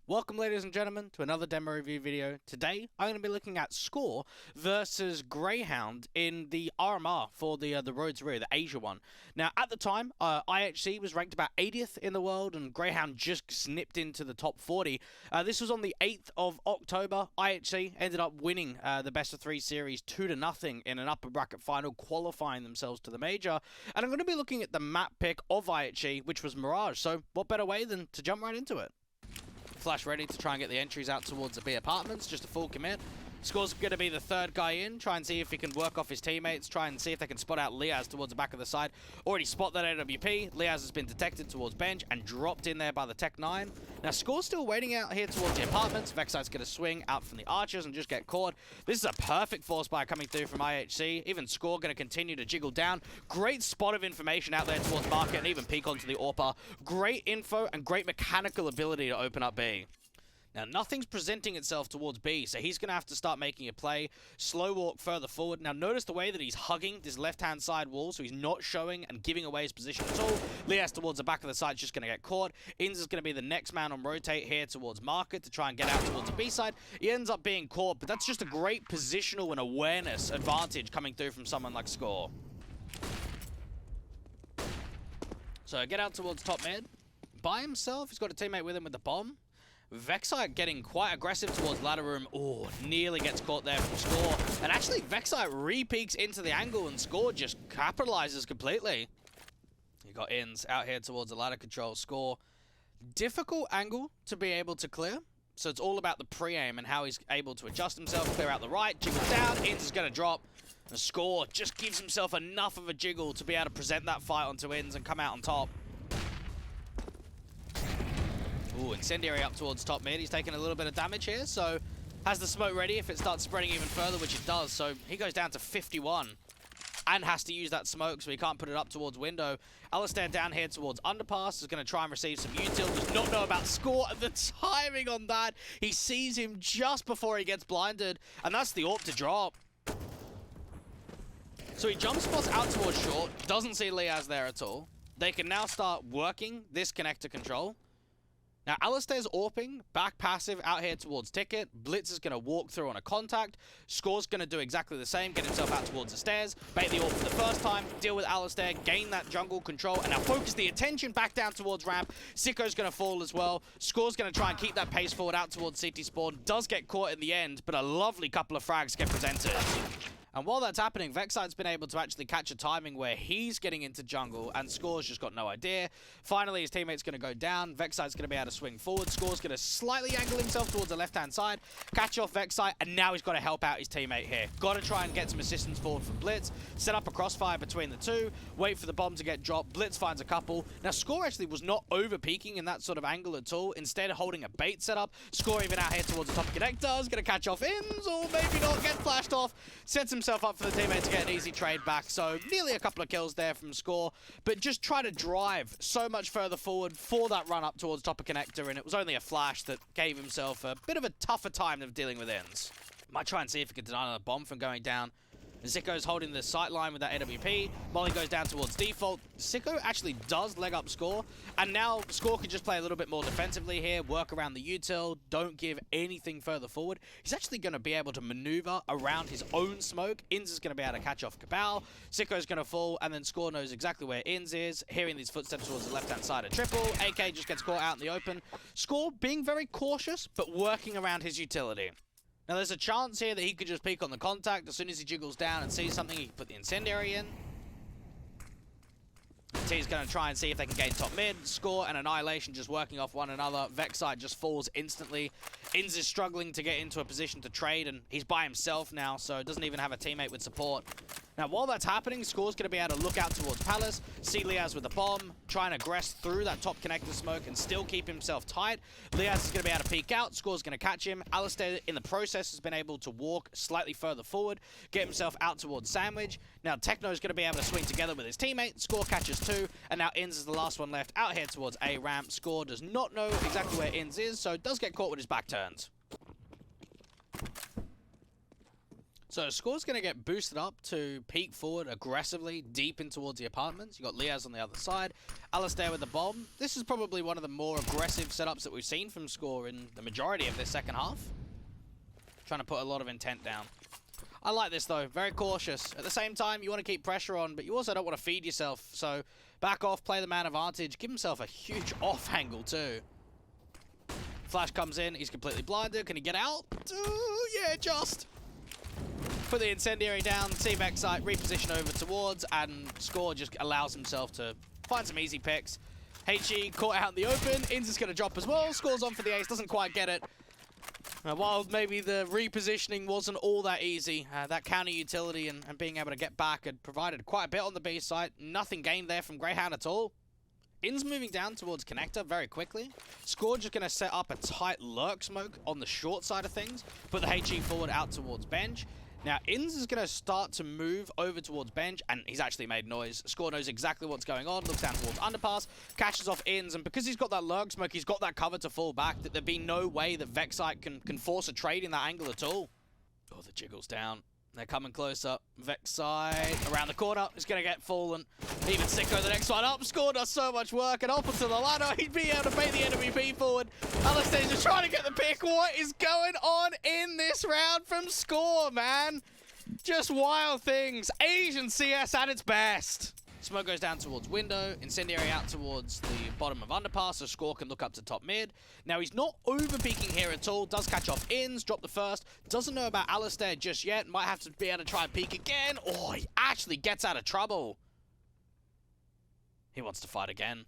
Welcome, ladies and gentlemen, to another demo review video. Today, I'm going to be looking at sk0R versus Grayhound in the RMR for the Road's Rear, the Asia one. Now, at the time, IHC was ranked about 80th in the world, and Grayhound just snipped into the top 40. This was on the 8th of October. IHC ended up winning the best-of-3 series 2-0 in an upper bracket final, qualifying themselves to the major. And I'm going to be looking at the map pick of IHC, which was Mirage. So, what better way than to jump right into it? Flash ready to try and get the entries out towards the B apartments, just a full commit. sk0R's going to be the third guy in, try and see if he can work off his teammates, try and see if they can spot out Liaz towards the back of the side. Already spot that AWP. Liaz has been detected towards bench and dropped in there by the Tech 9. Now sk0R's still waiting out here towards the apartments. Vexite's going to swing out from the archers and just get caught. This is a perfect force buy coming through from IHC. Even sk0R going to continue to jiggle down. Great spot of information out there towards market and even peek onto the AWPer. Great info and great mechanical ability to open up B. Now, nothing's presenting itself towards B, so he's going to have to start making a play, slow walk further forward. Now, notice the way that he's hugging this left-hand side wall, so he's not showing and giving away his position at all. Liaz towards the back of the side is just going to get caught. Inz is going to be the next man on rotate here towards market to try and get out towards the B side. He ends up being caught, but that's just a great positional and awareness advantage coming through from someone like sk0R. So, get out towards top mid. By himself, he's got a teammate with him with the bomb. Vexite getting quite aggressive towards ladder room. Oh, nearly gets caught there from sk0R. And actually, Vexite re-peeks into the angle and sk0R just capitalizes completely. You got Inz out here towards the ladder control. sk0R, difficult angle to be able to clear. So it's all about the pre-aim and how he's able to adjust himself, clear out the right, jiggle down. Inz is going to drop. And sk0R just gives himself enough of a jiggle to be able to present that fight onto Inz and come out on top. Ooh, incendiary up towards top mid. He's taking a little bit of damage here, so has the smoke ready if it starts spreading even further, which it does. So he goes down to 51 and has to use that smoke, so he can't put it up towards window. Alistair down here towards underpass is going to try and receive some util. Does not know about sk0R, and the timing on that. He sees him just before he gets blinded, and that's the AWP to drop. So he jump spots out towards short, doesn't see Liaz there at all. They can now start working this connector control. Now, Alistair's AWPing, back passive out here towards Ticket. Blitz is going to walk through on a contact. sk0R's going to do exactly the same, get himself out towards the stairs, bait the AWP for the first time, deal with Alistair, gain that jungle control, and now focus the attention back down towards ramp. Sicko's going to fall as well. sk0R's going to try and keep that pace forward out towards CT spawn. Does get caught in the end, but a lovely couple of frags get presented. And while that's happening, Vexite's been able to actually catch a timing where he's getting into jungle and sk0R's just got no idea. Finally, his teammate's going to go down. Vexite's going to be able to swing forward. sk0R's going to slightly angle himself towards the left-hand side, catch off Vexite, and now he's got to help out his teammate here. Got to try and get some assistance forward from Blitz, set up a crossfire between the two, wait for the bomb to get dropped. Blitz finds a couple. Now, sk0R actually was not over-peaking in that sort of angle at all. Instead of holding a bait setup, sk0R even out here towards the top connector is going to catch off Inz, or maybe not, get flashed off, sets himself up for the teammate to get an easy trade back. So nearly a couple of kills there from sk0R, but just try to drive so much further forward for that run up towards top of connector, and it was only a flash that gave himself a bit of a tougher time of dealing with Inz. Might try and see if he can deny the bomb from going down. Zicko's holding the sight line with that AWP. Molly goes down towards default. Zicko actually does leg up sk0R, and now sk0R can just play a little bit more defensively here, work around the util, don't give anything further forward. He's actually going to be able to maneuver around his own smoke. Inz is going to be able to catch off Cabal. Zicko's going to fall, and then sk0R knows exactly where Inz is, hearing these footsteps towards the left-hand side of triple. AK just gets caught out in the open. sk0R being very cautious, but working around his utility. Now, there's a chance here that he could just peek on the contact. As soon as he jiggles down and sees something, he can put the incendiary in. T's going to try and see if they can gain top mid. sk0R and Annihilation just working off one another. Vexite just falls instantly. Inz is struggling to get into a position to trade, and he's by himself now, so doesn't even have a teammate with support. Now, while that's happening, sk0R's going to be able to look out towards Palace, see Liaz with a bomb, try and aggress through that top connector smoke and still keep himself tight. Liaz is going to be able to peek out. sk0R's going to catch him. Alistair, in the process, has been able to walk slightly further forward, get himself out towards Sandwich. Now, Techno's going to be able to swing together with his teammate. sk0R catches two, and now Inz is the last one left out here towards A ramp. sk0R does not know exactly where Inz is, so does get caught with his back turns. So score's going to get boosted up to peek forward aggressively deep in towards the apartments. You got Liaz on the other side. Alistair with the bomb. This is probably one of the more aggressive setups that we've seen from score in the majority of this second half. Trying to put a lot of intent down. I like this though, very cautious. At the same time, you want to keep pressure on, but you also don't want to feed yourself. So back off, play the man advantage, give himself a huge off angle too. Flash comes in, he's completely blinded. Can he get out? Yeah, just. Put the incendiary down, see Vexite, reposition over towards, and score just allows himself to find some easy picks. HE caught out in the open, Inns is going to drop as well, scores on for the ace, doesn't quite get it. While maybe the repositioning wasn't all that easy, that counter utility and being able to get back had provided quite a bit on the B site. Nothing gained there from Grayhound at all. Inns moving down towards connector very quickly. Score just going to set up a tight lurk smoke on the short side of things, put the HE forward out towards bench. Now, Inns is going to start to move over towards bench, and he's actually made noise. Score knows exactly what's going on, looks down towards underpass, catches off Inns, and because he's got that lurk smoke, he's got that cover to fall back, that there'd be no way that Vexite can force a trade in that angle at all. Oh, the jiggle's down. They're coming closer. Vexite around the corner is going to get fallen. Even Sicko the next one up. Score does so much work, and off onto the ladder. He'd be able to pay the NWP forward. Alistair's just trying to get the pick. What is going on in this round from Score, man? Just wild things. Asian CS at its best. Smoke goes down towards window, incendiary out towards the bottom of underpass, so Score can look up to top mid. Now he's not over-peeking here at all, does catch off Inns, drop the first, doesn't know about Alistair just yet, might have to be able to try and peek again. Oh, he actually gets out of trouble. He wants to fight again.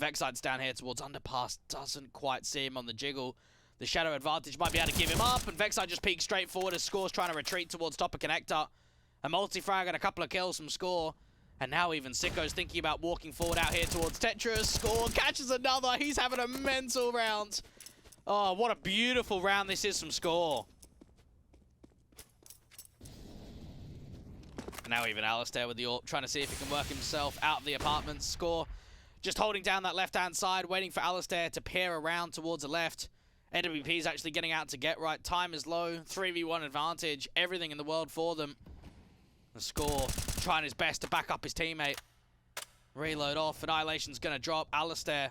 Vexite's down here towards underpass, doesn't quite see him on the jiggle. The shadow advantage might be able to give him up, and Vexite just peeks straight forward as Score's trying to retreat towards top of connector. A multi-frag and a couple of kills from Score. And now even Sicko's thinking about walking forward out here towards Tetris. Score catches another. He's having a mental round. Oh, what a beautiful round this is from Score. And now even Alistair with the AWP, trying to see if he can work himself out of the apartments. Score just holding down that left-hand side, waiting for Alistair to peer around towards the left. NWP is actually getting out to get right. Time is low. 3v1 advantage. Everything in the world for them. The Score trying his best to back up his teammate. Reload off. Annihilation's going to drop. Alistair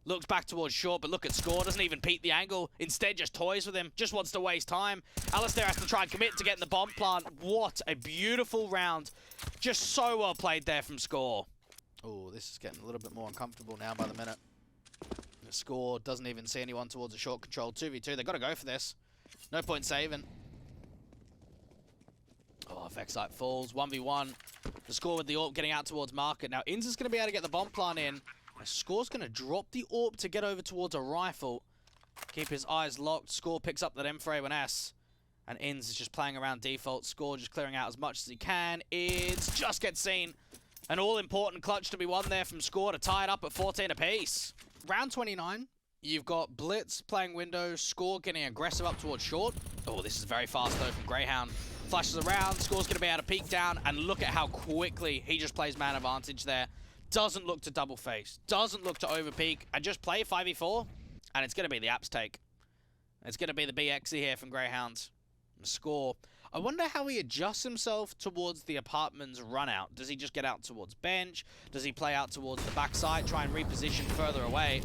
looks back towards short, but look at Score. Doesn't even peek the angle. Instead, just toys with him. Just wants to waste time. Alistair has to try and commit to getting the bomb plant. What a beautiful round. Just so well played there from Score. Oh, this is getting a little bit more uncomfortable now by the minute. The Score doesn't even see anyone towards a short control. 2v2. They've got to go for this. No point saving. Oh, Vexite falls. 1v1. The Score with the AWP getting out towards market. Now, Inns is going to be able to get the bomb plant in. The Score's going to drop the AWP to get over towards a rifle. Keep his eyes locked. Score picks up that M4A1S. And Inns is just playing around default. Score just clearing out as much as he can. Inns just gets seen. An all-important clutch to be won there from Score to tie it up at 14 apiece. Round 29. You've got Blitz playing window. Score getting aggressive up towards short. Oh, this is very fast, though, from Grayhound. Flashes around, Score's going to be able to peek down, and look at how quickly he just plays man advantage there. Doesn't look to double face, doesn't look to over peek, and just play 5v4, and it's going to be the apps take. It's going to be the BXE here from Greyhound. Score. I wonder how he adjusts himself towards the apartment's run out. Does he just get out towards bench? Does he play out towards the backside, try and reposition further away?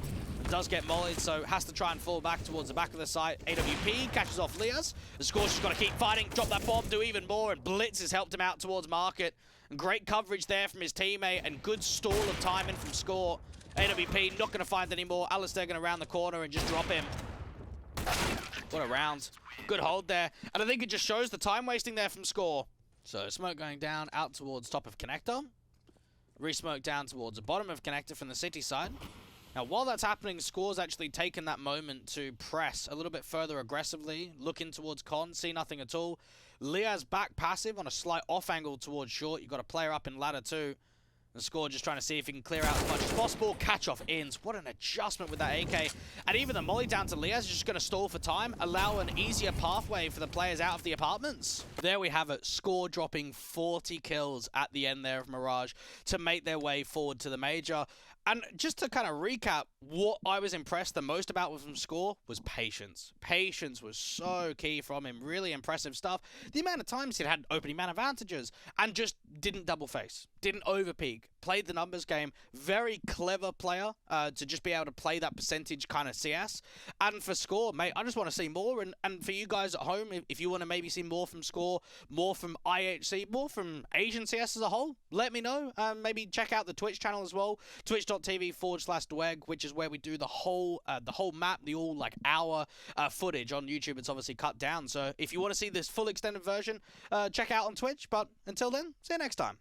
Does get mollied, so has to try and fall back towards the back of the site. AWP catches off Liaz. The Score's just got to keep fighting, drop that bomb, do even more, and Blitz has helped him out towards market. And great coverage there from his teammate, and good stall of timing from Score. AWP not going to find any more. Alistair going to round the corner and just drop him. What a round. Good hold there. And I think it just shows the time wasting there from Score. So smoke going down out towards top of connector. Re-smoke down towards the bottom of connector from the city side. Now, while that's happening, Score's actually taken that moment to press a little bit further aggressively, look in towards con, see nothing at all. Liaz back passive on a slight off angle towards short. You've got a player up in ladder too. The Score just trying to see if he can clear out as much as possible. Catch off Inns. What an adjustment with that AK. And even the molly down to Liaz is just going to stall for time, allow an easier pathway for the players out of the apartments. There we have it. Score dropping 40 kills at the end there of Mirage to make their way forward to the major. And just to kind of recap, what I was impressed the most about from Score was patience. Patience was so key from him. Really impressive stuff. The amount of times he had opening man advantages and just didn't double face, didn't overpeak, played the numbers game. Very clever player to just be able to play that percentage kind of CS. And for Score, mate, I just want to see more. And for you guys at home, if you want to maybe see more from Score, more from IHC, more from Asian CS as a whole, let me know. Maybe check out the Twitch channel as well. Twitch.tv/Dweg, which is where we do the whole map, the all like hour footage on YouTube. It's obviously cut down. So if you want to see this full extended version, check out on Twitch. But until then, see you next time.